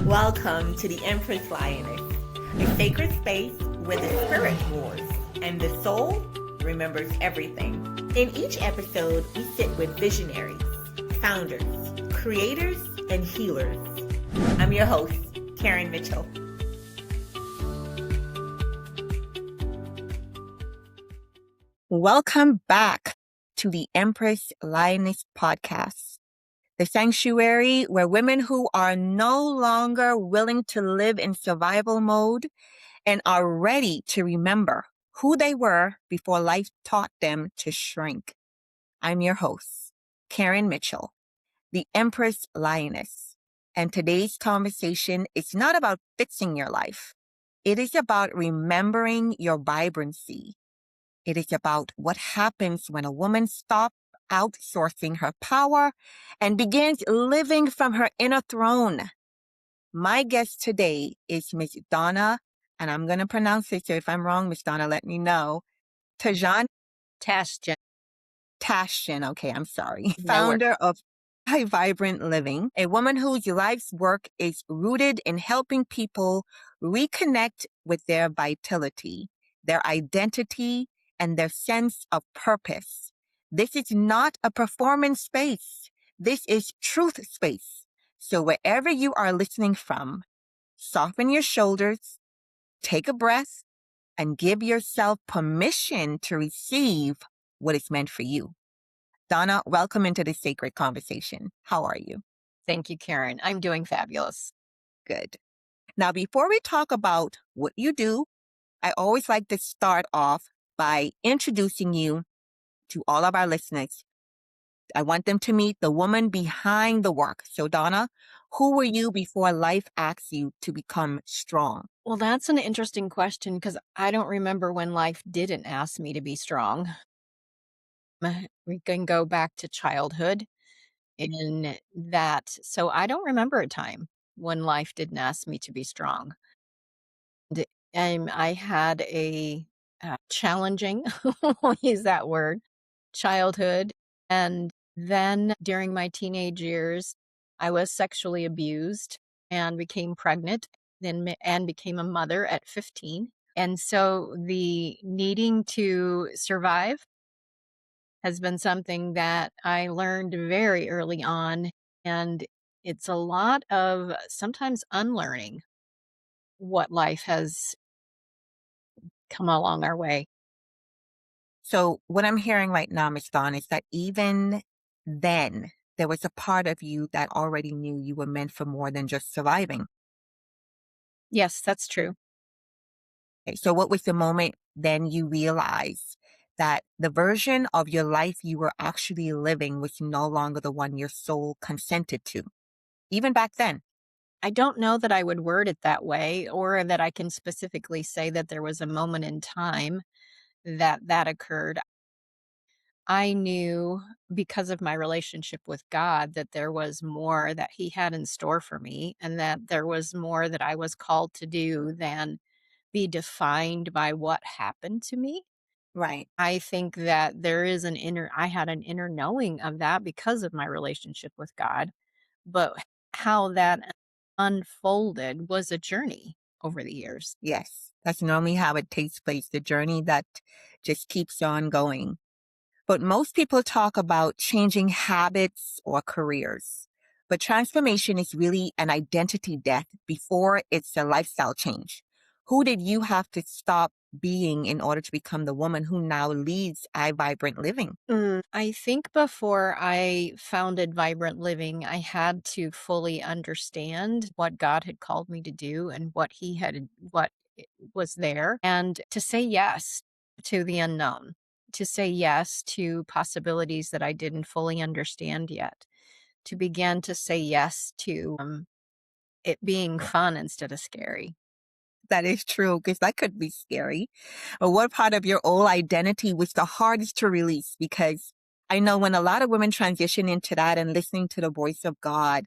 Welcome to the Empress Lioness, a sacred space where the spirit roars and the soul remembers everything. In each episode, we sit with visionaries, founders, creators, and healers. I'm your host, Karen Mitchell. Welcome back to the Empress Lioness podcast, the sanctuary where women who are no longer willing to live in survival mode and are ready to remember who they were before life taught them to shrink. I'm your host, Karen Mitchell, the Empress Lioness. And today's conversation is not about fixing your life. It is about remembering your vibrancy. It is about what happens when a woman stops outsourcing her power and begins living from her inner throne. My guest today is Miss Donna, and I'm going to pronounce it, so if I'm wrong, Miss Donna, let me know. Tajan Tashjian, okay, I'm sorry. Founder of High Vibrant Living, a woman whose life's work is rooted in helping people reconnect with their vitality, their identity, and their sense of purpose. This is not a performance space. This is truth space. So wherever you are listening from, soften your shoulders, take a breath, and give yourself permission to receive what is meant for you. Donna, welcome into the sacred conversation. How are you? Thank you, Karen. I'm doing fabulous. Good. Now, before we talk about what you do, I always like to start off by introducing you to all of our listeners. I want them to meet the woman behind the work. So, Donna, who were you before life asked you to become strong? Well, that's an interesting question because I don't remember when life didn't ask me to be strong. We can go back to childhood in that. So I don't remember a time when life didn't ask me to be strong. I had a challenging, we'll use that word, childhood. And then during my teenage years, I was sexually abused and became pregnant and became a mother at 15. And so the needing to survive has been something that I learned very early on. And it's a lot of sometimes unlearning what life has come along our way. So, what I'm hearing right now, Miss Donna, is that even then, there was a part of you that already knew you were meant for more than just surviving. Yes, that's true. Okay, so, what was the moment then you realized that the version of your life you were actually living was no longer the one your soul consented to, even back then? I don't know that I would word it that way or that I can specifically say that there was a moment in time that occurred. I knew because of my relationship with God that there was more that He had in store for me and that there was more that I was called to do than be defined by what happened to me. Right. I think that I had an inner knowing of that because of my relationship with God, but how that unfolded was a journey over the years. Yes. That's normally how it takes place, the journey that just keeps on going. But most people talk about changing habits or careers. But transformation is really an identity death before it's a lifestyle change. Who did you have to stop being in order to become the woman who now leads Vibrant Living? I think before I founded Vibrant Living, I had to fully understand what God had called me to do and what was there, and to say yes to the unknown, to say yes to possibilities that I didn't fully understand yet, to begin to say yes to it being fun instead of scary. That is true, because that could be scary. But what part of your old identity was the hardest to release? Because I know when a lot of women transition into that and listening to the voice of God,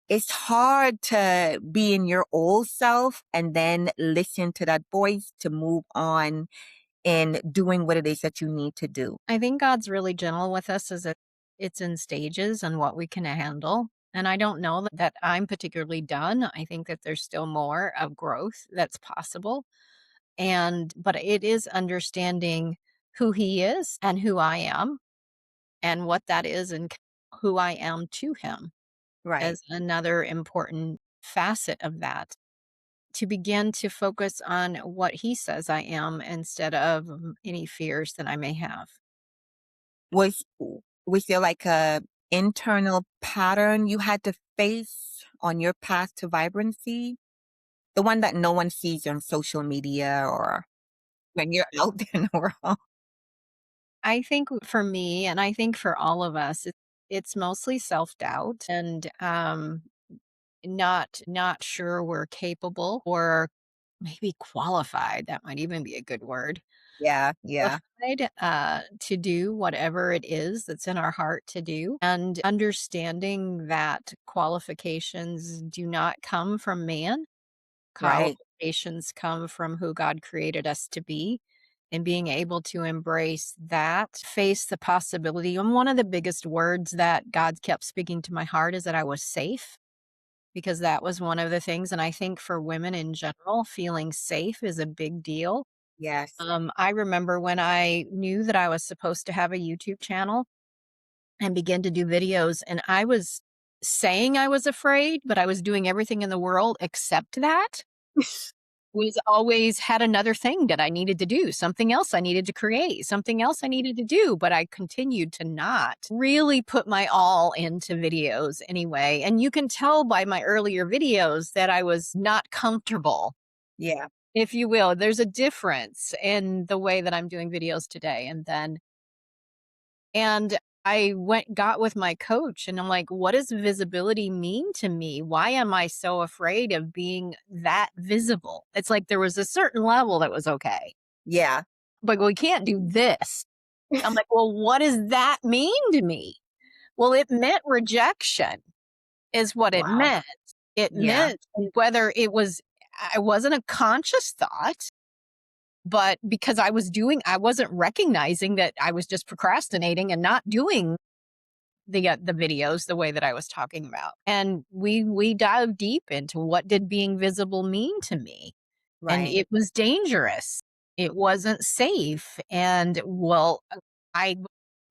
it's hard to be in your old self and then listen to that voice to move on in doing what it is that you need to do. I think God's really gentle with us as it's in stages and what we can handle. And I don't know that I'm particularly done. I think that there's still more of growth that's possible. But it is understanding who he is and who I am and what that is and who I am to him Right. as another important facet of that. To begin to focus on what he says I am instead of any fears that I may have. Was was there like a internal pattern you had to face on your path to vibrancy? The one that no one sees on social media or when you're out there in the world? I think for me, and I think for all of us, it's mostly self doubt and not sure we're capable or maybe qualified. That might even be a good word. Yeah, yeah, Qualified to do whatever it is that's in our heart to do, and understanding that qualifications do not come from man. right. Qualifications come from who God created us to be, and being able to embrace that, face the possibility. And one of the biggest words that God kept speaking to my heart is that I was safe, because that was one of the things. And I think for women in general, feeling safe is a big deal. Yes. I remember when I knew that I was supposed to have a YouTube channel and begin to do videos, and I was saying I was afraid, but I was doing everything in the world except that. Was always had another thing that I needed to do, something else I needed to create, something else I needed to do, but I continued to not really put my all into videos anyway. And you can tell by my earlier videos that I was not comfortable, Yeah. if you will. There's a difference in the way that I'm doing videos today and I got with my coach and I'm like, what does visibility mean to me? Why am I so afraid of being that visible? It's like there was a certain level that was okay, Yeah. but we can't do this. I'm like, well, what does that mean to me? Well, it meant rejection, is what it Wow. meant. It Yeah. meant whether I wasn't a conscious thought, but because I wasn't recognizing that I was just procrastinating and not doing the videos the way that I was talking about. And we dive deep into what did being visible mean to me. And Right. it was dangerous. It wasn't safe. And I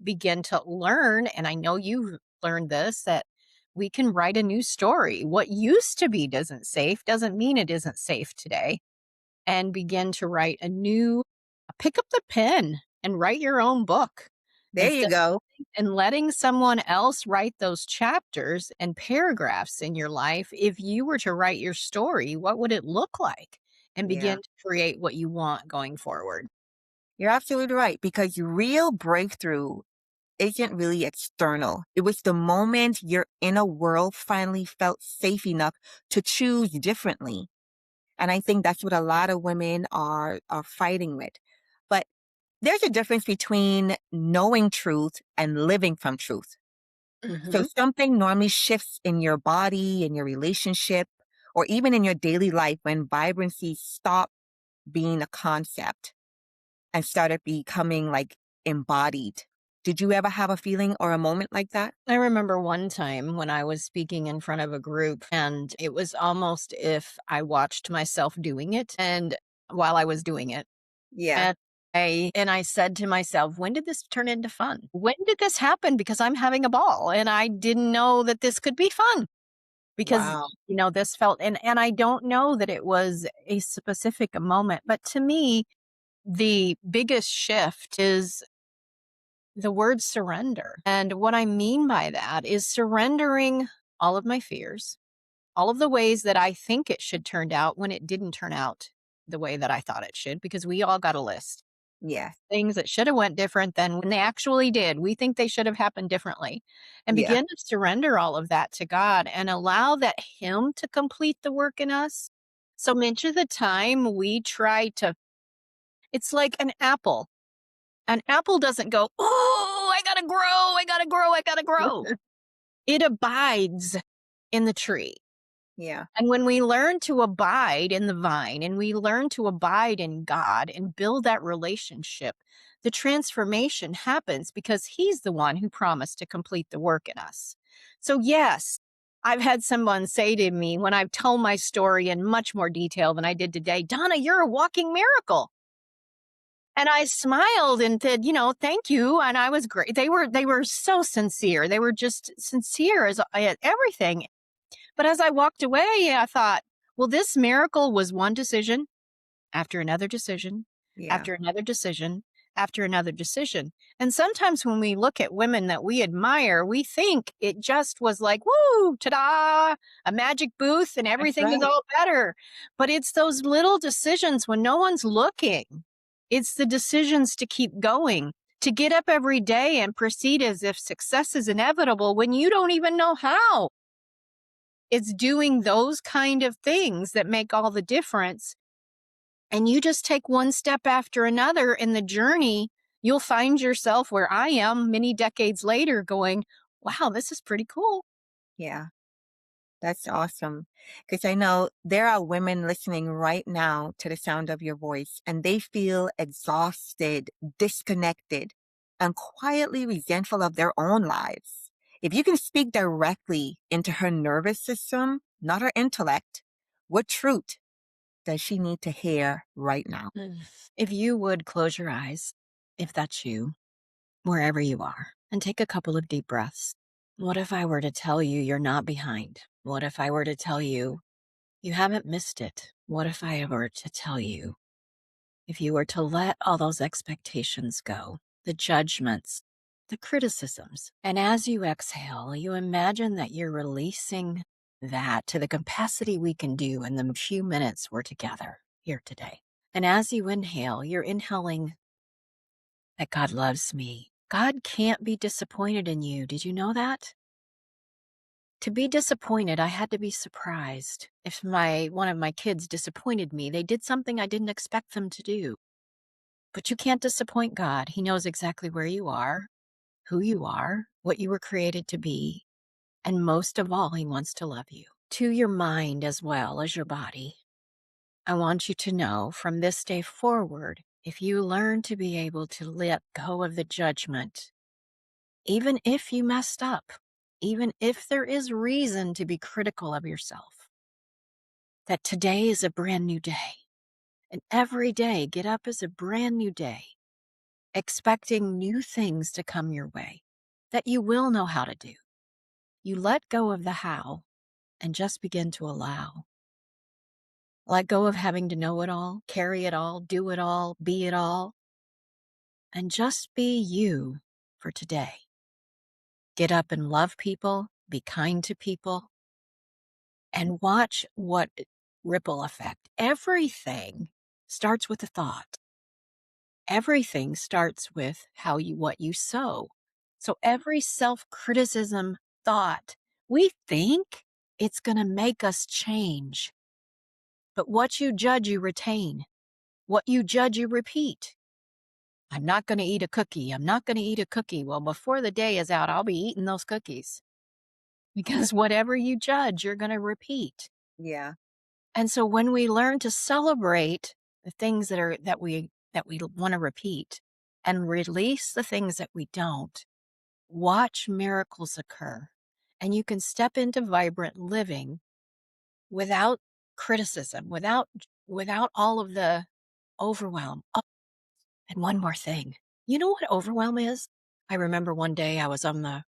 began to learn, and I know you've learned this, that we can write a new story. What used to be doesn't safe doesn't mean it isn't safe today. And begin to write a new pick up the pen and write your own book There you instead go. and letting someone else write those chapters and paragraphs in your life. If you were to write your story, what would it look like? And begin Yeah. to create what you want going forward. You're absolutely right because real breakthrough isn't really external. It was the moment your inner world finally felt safe enough to choose differently. And I think that's what a lot of women are fighting with. But there's a difference between knowing truth and living from truth. So Hmm. something normally shifts in your body, in your relationship, or even in your daily life when vibrancy stopped being a concept and started becoming like embodied. Did you ever have a feeling or a moment like that? I remember one time when I was speaking in front of a group, and it was almost if I watched myself doing it and while I was doing it. Yeah. And I said to myself, "When did this turn into fun? When did this happen? Because I'm having a ball, and I didn't know that this could be fun." Because, Wow. this felt, and I don't know that it was a specific moment, but to me, the biggest shift is the word surrender. And what I mean by that is surrendering all of my fears, all of the ways that I think it should turn out when it didn't turn out the way that I thought it should, because we all got a list Yeah. things that should have went different than when they actually did. We think they should have happened differently, and Yeah. begin to surrender all of that to God and allow that him to complete the work in us. So much of the time we try to it's like an apple. An apple doesn't go, "Oh, I got to grow, I got to grow, I got to grow." It abides in the tree. Yeah. And when we learn to abide in the vine and we learn to abide in God and build that relationship, the transformation happens because He's the one who promised to complete the work in us. So, yes, I've had someone say to me when I've told my story in much more detail than I did today, Donna, you're a walking miracle. And I smiled and said, thank you. And I was great. They were so sincere. They were just sincere as everything. But as I walked away, I thought, well, this miracle was one decision after another decision, Yeah, after another decision, after another decision. And sometimes when we look at women that we admire, we think it just was like, woo, ta-da, a magic booth and that's everything is right. all better. But it's those little decisions when no one's looking. It's the decisions to keep going, to get up every day and proceed as if success is inevitable when you don't even know how. It's doing those kind of things that make all the difference. And you just take one step after another in the journey, you'll find yourself where I am many decades later going, wow, this is pretty cool. Yeah. That's awesome. Because I know there are women listening right now to the sound of your voice, and they feel exhausted, disconnected, and quietly resentful of their own lives. If you can speak directly into her nervous system, not her intellect, what truth does she need to hear right now? Mm. If you would close your eyes, if that's you, wherever you are, and take a couple of deep breaths. What if I were to tell you you're not behind? What if I were to tell you you haven't missed it? What if I were to tell you if you were to let all those expectations go, the judgments, the criticisms, and as you exhale, you imagine that you're releasing that to the capacity we can do in the few minutes we're together here today. And as you inhale, you're inhaling that God loves me. God can't be disappointed in you. Did you know that? To be disappointed, I had to be surprised. If one of my kids disappointed me, they did something I didn't expect them to do. But you can't disappoint God. He knows exactly where you are, who you are, what you were created to be, and most of all, He wants to love you. To your mind as well as your body, I want you to know from this day forward, if you learn to be able to let go of the judgment, even if you messed up, even if there is reason to be critical of yourself, that today is a brand new day. And every day, get up as a brand new day, expecting new things to come your way that you will know how to do. You let go of the how and just begin to allow. Let go of having to know it all, carry it all, do it all, be it all, and just be you for today. Get up and love people, be kind to people, and watch what ripple effect. Everything starts with a thought. Everything starts with what you sow. So every self-criticism thought, we think it's going to make us change. But what you judge, you retain. What you judge, you repeat. I'm not going to eat a cookie. I'm not going to eat a cookie. Well, before the day is out, I'll be eating those cookies because whatever you judge, you're going to repeat. Yeah. And so when we learn to celebrate the things that we want to repeat and release the things that we don't, watch miracles occur. And you can step into vibrant living without criticism, without all of the overwhelm. Oh, and one more thing. You know what overwhelm is? I remember one day I was on the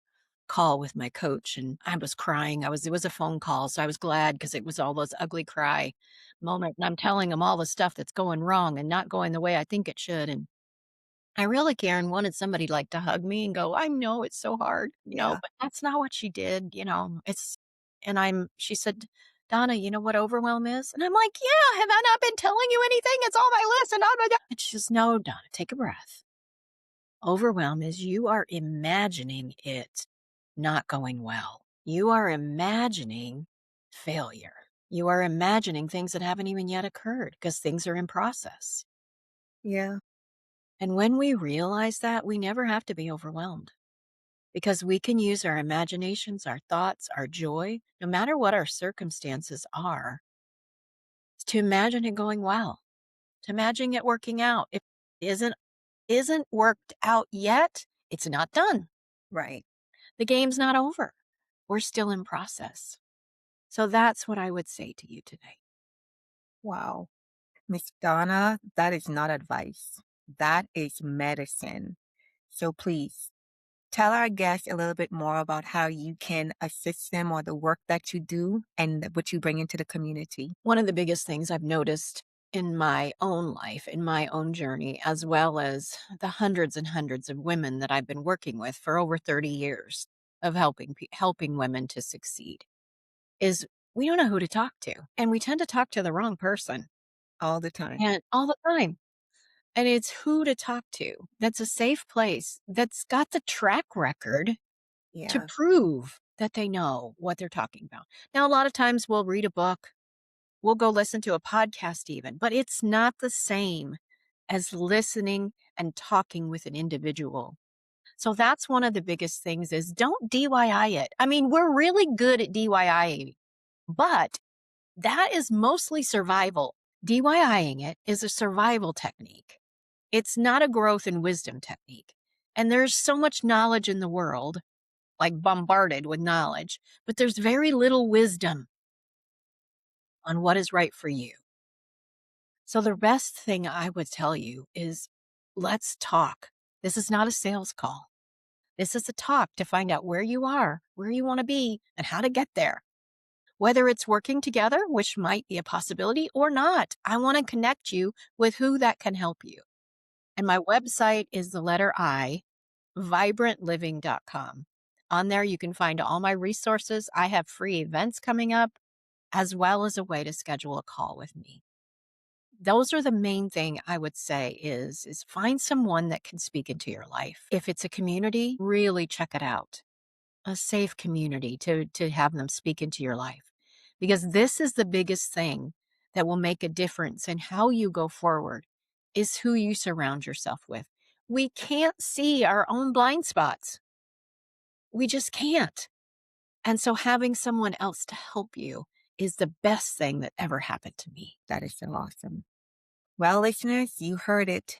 call with my coach and I was crying. It was a phone call, so I was glad because it was all those ugly cry moment. And I'm telling him all the stuff that's going wrong and not going the way I think it should. And I really, Karen, wanted somebody like to hug me and go, I know it's so hard, Yeah. but that's not what she did. She said, Donna, you know what overwhelm is? And I'm like, yeah, have I not been telling you anything? It's on my list. And she says, no, Donna, take a breath. Overwhelm is you are imagining it not going well. You are imagining failure. You are imagining things that haven't even yet occurred because things are in process. Yeah. And when we realize that, we never have to be overwhelmed because we can use our imaginations, our thoughts, our joy, no matter what our circumstances are, to imagine it going well, to imagine it working out. If it isn't worked out yet, it's not done. Right. The game's not over. We're still in process. So that's what I would say to you today. Wow. Miss Donna, that is not advice. That is medicine. So please tell our guests a little bit more about how you can assist them or the work that you do and what you bring into the community. One of the biggest things I've noticed in my own life, in my own journey, as well as the hundreds and hundreds of women that I've been working with for over 30 years of helping women to succeed, is we don't know who to talk to, and we tend to talk to the wrong person, All the time. and all the time. And it's who to talk to. That's a safe place. That's got the track record to Yeah, prove that they know what they're talking about. Now, a lot of times we'll read a book, we'll go listen to a podcast even, but it's not the same as listening and talking with an individual. So that's one of the biggest things is don't DIY it. I mean, we're really good at DIYing, but that is mostly survival. DIYing it is a survival technique. It's not a growth and wisdom technique. And there's so much knowledge in the world, like bombarded with knowledge, but there's very little wisdom on what is right for you. So the best thing I would tell you is let's talk. This is not a sales call. This is a talk to find out where you are, where you want to be, and how to get there. Whether it's working together, which might be a possibility, or not, I want to connect you with who that can help you. And my website is the letter I, vibrantliving.com. On there, you can find all my resources. I have free events coming up, as well as a way to schedule a call with me. Those are the main thing I would say is find someone that can speak into your life. If it's a community, really check it out. A safe community to have them speak into your life. Because this is the biggest thing that will make a difference in how you go forward is who you surround yourself with. We can't see our own blind spots. We just can't. And so having someone else to help you is the best thing that ever happened to me. that is so awesome. Well, listeners, you heard it.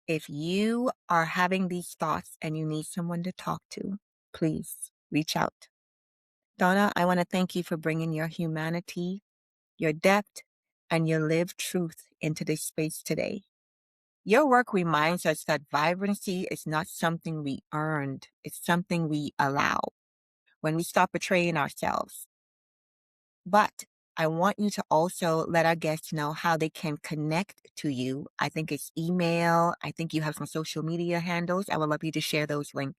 If you are having these thoughts and you need someone to talk to, please reach out. Donna, I want to thank you for bringing your humanity, your depth, and your lived truth into this space today. Your work reminds us that vibrancy is not something we earned, it's something we allow when we stop betraying ourselves. But I want you to also let our guests know how they can connect to you. I think it's email. I think you have some social media handles. I would love you to share those links.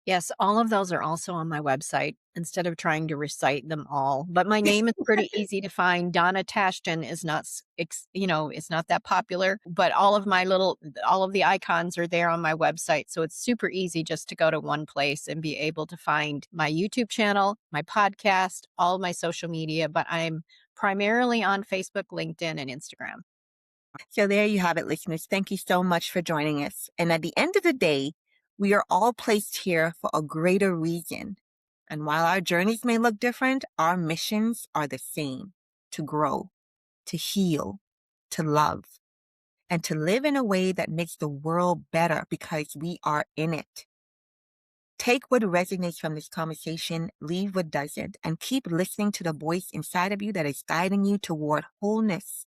Yes, all of those are also on my website instead of trying to recite them all. But my name is pretty easy to find. Donna Tashton is not, it's not that popular, but all of the icons are there on my website. So it's super easy just to go to one place and be able to find my YouTube channel, my podcast, all of my social media. But I'm primarily on Facebook, LinkedIn, and Instagram. So there you have it, listeners. Thank you so much for joining us. And at the end of the day, we are all placed here for a greater reason. And while our journeys may look different, our missions are the same: to grow, to heal, to love, and to live in a way that makes the world better because we are in it. Take what resonates from this conversation, leave what doesn't, and keep listening to the voice inside of you that is guiding you toward wholeness.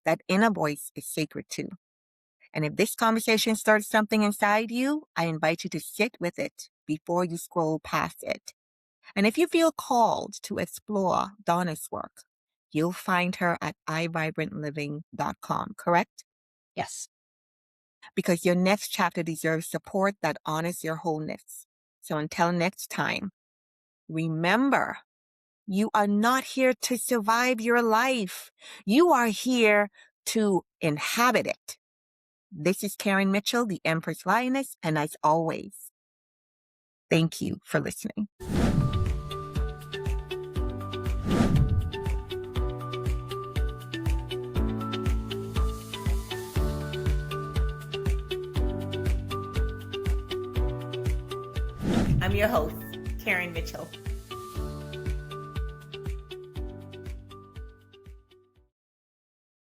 That inner voice is sacred too. And if this conversation starts something inside you, I invite you to sit with it before you scroll past it. And if you feel called to explore Donna's work, you'll find her at iVibrantLiving.com, correct? Yes. Because your next chapter deserves support that honors your wholeness. So until next time, remember, you are not here to survive your life. You are here to inhabit it. This is Karen Mitchell, the Empress Lioness, and as always, thank you for listening. I'm your host, Karen Mitchell.